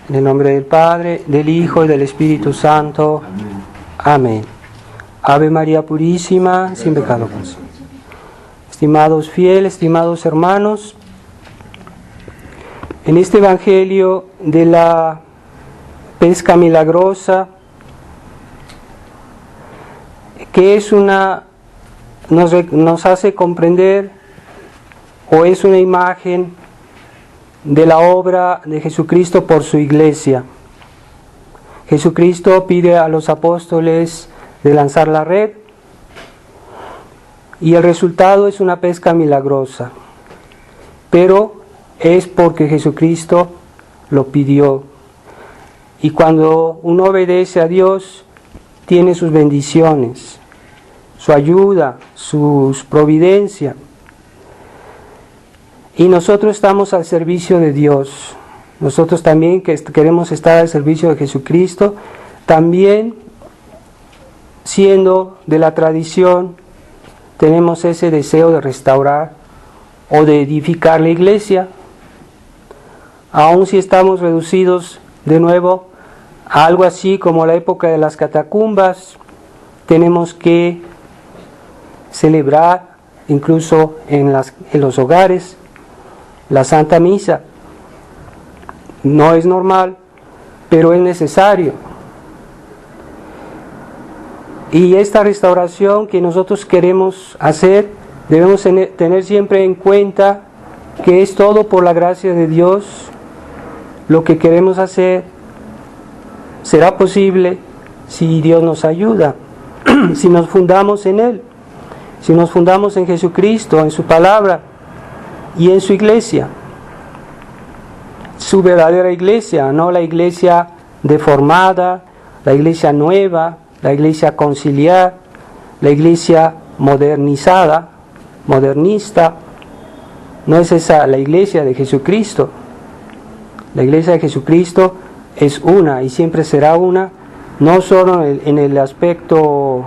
En el nombre del Padre, del Hijo y del Espíritu Santo. Amén. Ave María Purísima, sin pecado concebida. Estimados fieles, estimados hermanos, en este Evangelio de la pesca milagrosa, que es nos hace comprender, o es una imagen de la obra de Jesucristo por su iglesia. Jesucristo pide a los apóstoles de lanzar la red y el resultado es una pesca milagrosa, pero es porque Jesucristo lo pidió. Y cuando uno obedece a Dios, tiene sus bendiciones, su ayuda, su providencia. Y nosotros estamos al servicio de Dios. Nosotros también que queremos estar al servicio de Jesucristo, también siendo de la tradición, tenemos ese deseo de restaurar o de edificar la iglesia. Aun si estamos reducidos de nuevo a algo así como la época de las catacumbas, tenemos que celebrar incluso en los hogares la Santa Misa. No es normal, pero es necesario. Y esta restauración que nosotros queremos hacer, debemos tener siempre en cuenta que es todo por la gracia de Dios. Lo que queremos hacer será posible si Dios nos ayuda, si nos fundamos en Él, si nos fundamos en Jesucristo, en su palabra y en su iglesia, su verdadera iglesia, no la iglesia deformada, la iglesia nueva, la iglesia conciliar, la iglesia modernizada, modernista. No es esa la iglesia de Jesucristo. La iglesia de Jesucristo es una y siempre será una, no solo en el aspecto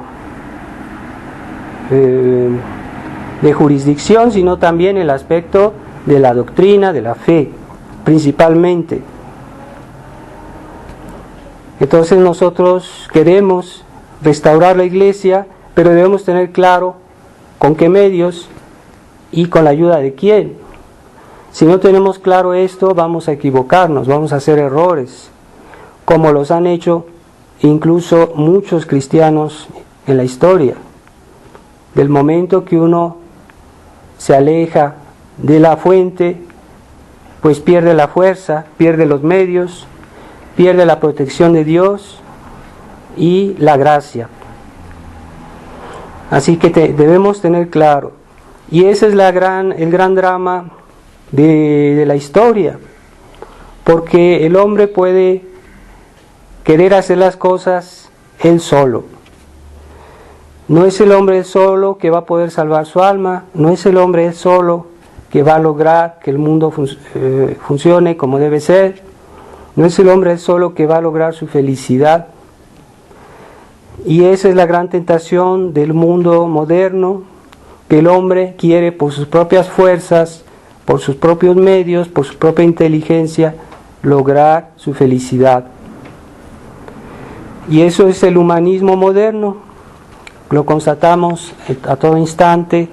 de jurisdicción, sino también el aspecto de la doctrina, de la fe, principalmente. Entonces nosotros queremos restaurar la iglesia, pero debemos tener claro con qué medios y con la ayuda de quién. Si no tenemos claro esto, vamos a equivocarnos, vamos a hacer errores, como los han hecho incluso muchos cristianos en la historia. Del momento que uno se aleja de la fuente, pues pierde la fuerza, pierde los medios, pierde la protección de Dios y la gracia. Así que debemos tener claro. Y ese es el gran drama de la historia, porque el hombre puede querer hacer las cosas él solo. No es el hombre solo que va a poder salvar su alma, no es el hombre solo que va a lograr que el mundo funcione como debe ser, no es el hombre solo que va a lograr su felicidad. Y esa es la gran tentación del mundo moderno, que el hombre quiere por sus propias fuerzas, por sus propios medios, por su propia inteligencia, lograr su felicidad. Y eso es el humanismo moderno, lo constatamos a todo instante,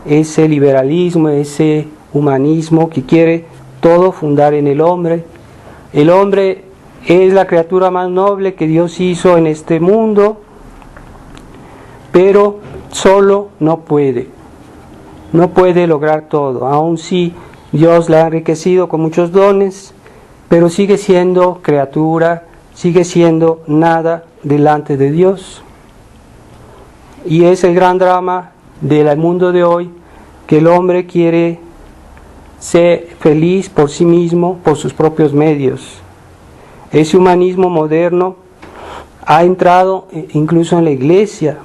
ese liberalismo, ese humanismo que quiere todo fundar en el hombre. El hombre es la criatura más noble que Dios hizo en este mundo, pero solo no puede lograr todo, aun si Dios le ha enriquecido con muchos dones, pero sigue siendo criatura, sigue siendo nada delante de Dios. Y es el gran drama del mundo de hoy, que el hombre quiere ser feliz por sí mismo, por sus propios medios. Ese humanismo moderno ha entrado incluso en la iglesia,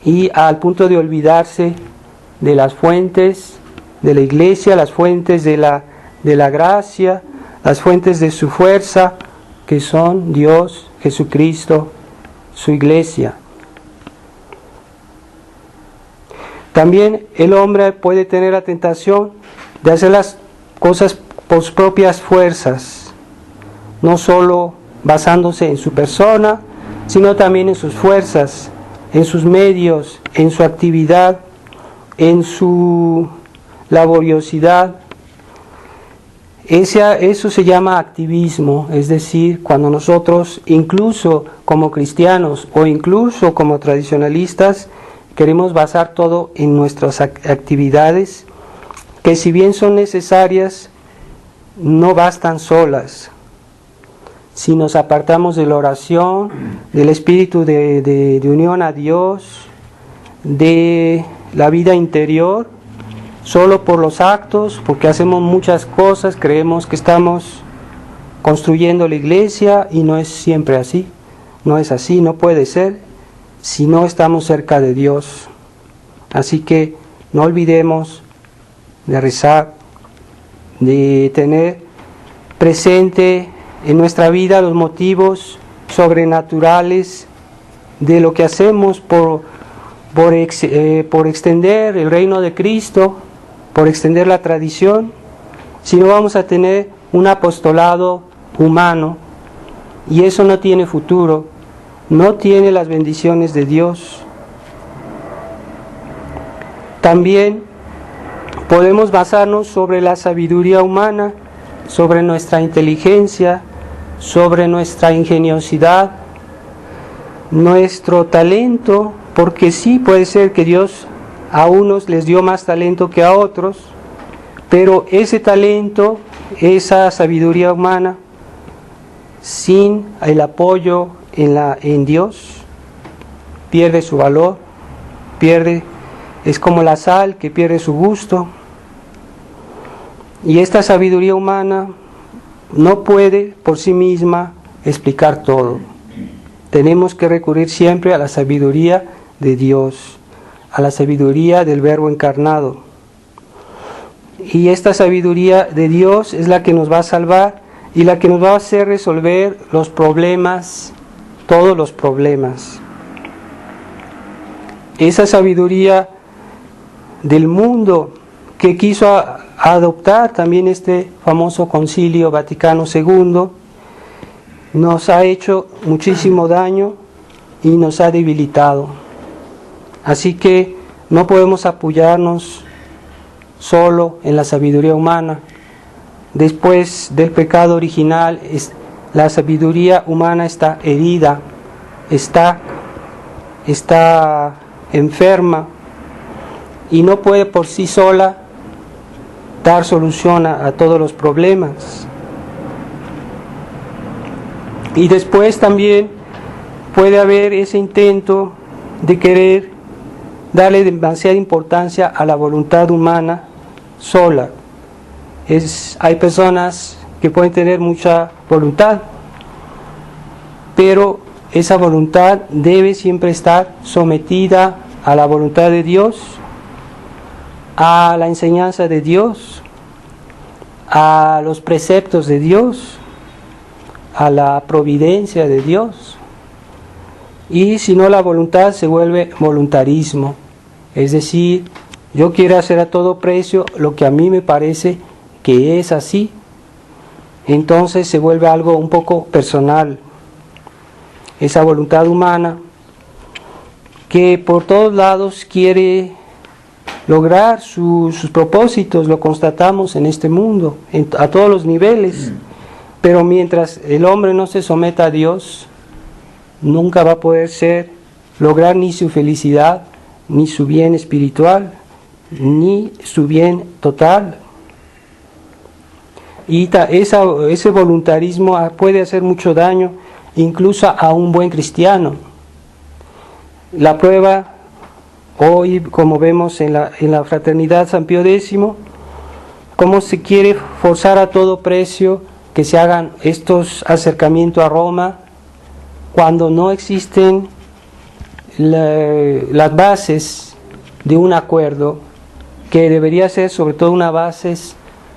y al punto de olvidarse de las fuentes de la iglesia, las fuentes de la gracia, las fuentes de su fuerza, que son Dios, Jesucristo, su iglesia. También el hombre puede tener la tentación de hacer las cosas por sus propias fuerzas, no solo basándose en su persona, sino también en sus fuerzas, en sus medios, en su actividad, en su laboriosidad. Eso se llama activismo, es decir, cuando nosotros, incluso como cristianos o incluso como tradicionalistas, queremos basar todo en nuestras actividades, que si bien son necesarias, no bastan solas. Si nos apartamos de la oración, del espíritu de unión a Dios, de la vida interior, solo por los actos, porque hacemos muchas cosas, creemos que estamos construyendo la iglesia y no es siempre así. No es así, no puede ser si no estamos cerca de Dios. Así que no olvidemos de rezar, de tener presente en nuestra vida los motivos sobrenaturales de lo que hacemos por extender el reino de Cristo, por extender la tradición. Si no, vamos a tener un apostolado humano y eso no tiene futuro, no tiene las bendiciones de Dios. También podemos basarnos sobre la sabiduría humana, sobre nuestra inteligencia, sobre nuestra ingeniosidad, nuestro talento, porque sí puede ser que Dios a unos les dio más talento que a otros, pero ese talento, esa sabiduría humana, sin el apoyo en Dios, pierde su valor, es como la sal que pierde su gusto. Y esta sabiduría humana no puede por sí misma explicar todo. Tenemos que recurrir siempre a la sabiduría de Dios, a la sabiduría del Verbo encarnado. Y esta sabiduría de Dios es la que nos va a salvar y la que nos va a hacer resolver los problemas, todos los problemas. Esa sabiduría del mundo que quiso adoptar también este famoso Concilio Vaticano II, nos ha hecho muchísimo daño y nos ha debilitado. Así que no podemos apoyarnos solo en la sabiduría humana. Después del pecado original, la sabiduría humana está herida, está enferma y no puede por sí sola dar solución a todos los problemas. Y después también puede haber ese intento de querer darle demasiada importancia a la voluntad humana sola. Hay personas que pueden tener mucha voluntad, pero esa voluntad debe siempre estar sometida a la voluntad de Dios, a la enseñanza de Dios, a los preceptos de Dios, a la providencia de Dios. Y si no, la voluntad se vuelve voluntarismo, es decir, yo quiero hacer a todo precio lo que a mí me parece que es así. Entonces se vuelve algo un poco personal. Esa voluntad humana que por todos lados quiere lograr sus propósitos, lo constatamos en este mundo, a todos los niveles. Pero mientras el hombre no se someta a Dios, nunca va a poder lograr ni su felicidad, ni su bien espiritual, ni su bien total. Y ese voluntarismo puede hacer mucho daño, incluso a un buen cristiano. La prueba hoy, como vemos en la Fraternidad San Pío X, cómo se quiere forzar a todo precio que se hagan estos acercamientos a Roma, cuando no existen las bases de un acuerdo, que debería ser sobre todo una base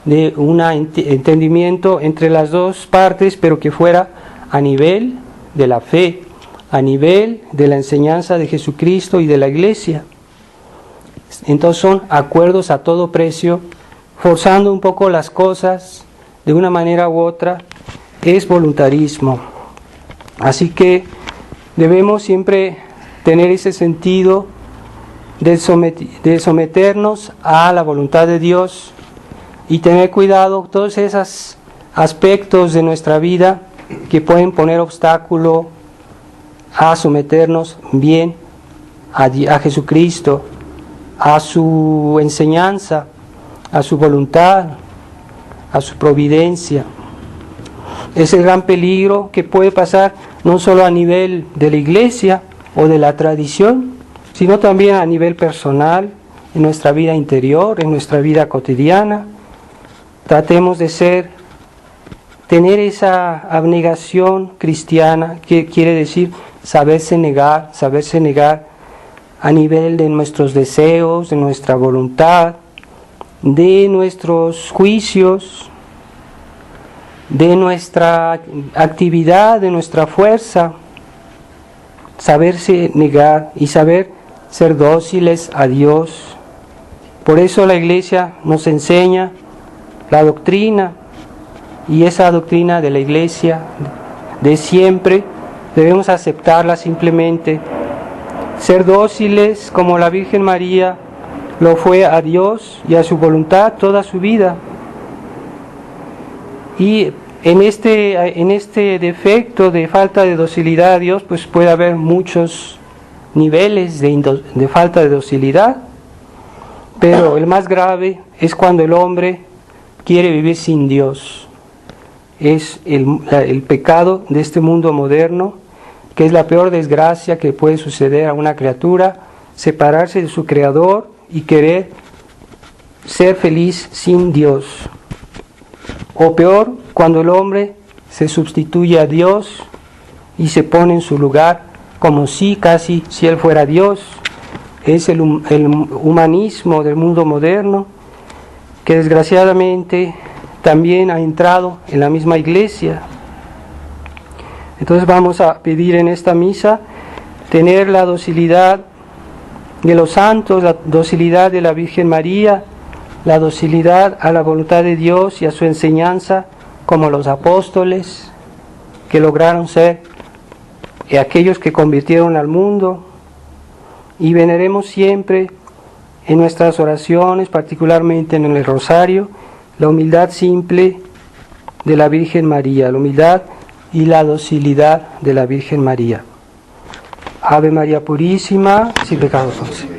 de un entendimiento entre las dos partes, pero que fuera a nivel de la fe, a nivel de la enseñanza de Jesucristo y de la Iglesia. Entonces son acuerdos a todo precio, forzando un poco las cosas de una manera u otra, es voluntarismo. Así que debemos siempre tener ese sentido de someternos a la voluntad de Dios y tener cuidado todos esos aspectos de nuestra vida que pueden poner obstáculo a someternos bien a Jesucristo, a su enseñanza, a su voluntad, a su providencia. Es el gran peligro que puede pasar no solo a nivel de la iglesia o de la tradición, sino también a nivel personal, en nuestra vida interior, en nuestra vida cotidiana. Tratemos de tener esa abnegación cristiana, que quiere decir saberse negar a nivel de nuestros deseos, de nuestra voluntad, de nuestros juicios, de nuestra actividad, de nuestra fuerza. Saberse negar y saber ser dóciles a Dios. Por eso la Iglesia nos enseña la doctrina, y esa doctrina de la Iglesia de siempre debemos aceptarla simplemente. Ser dóciles como la Virgen María lo fue a Dios y a su voluntad toda su vida. Y en este defecto de falta de docilidad a Dios, pues puede haber muchos niveles de falta de docilidad, pero el más grave es cuando el hombre quiere vivir sin Dios. Es el pecado de este mundo moderno, que es la peor desgracia que puede suceder a una criatura, separarse de su Creador y querer ser feliz sin Dios. O peor, cuando el hombre se sustituye a Dios y se pone en su lugar como si él fuera Dios. Es el humanismo del mundo moderno, que desgraciadamente también ha entrado en la misma iglesia. Entonces vamos a pedir en esta misa tener la docilidad de los santos, la docilidad de la Virgen María, la docilidad a la voluntad de Dios y a su enseñanza, como los apóstoles que lograron ser aquellos que convirtieron al mundo. Y veneremos siempre en nuestras oraciones, particularmente en el rosario, la humildad simple de la Virgen María, la humildad y la docilidad de la Virgen María. Ave María Purísima, sin pecado concebida.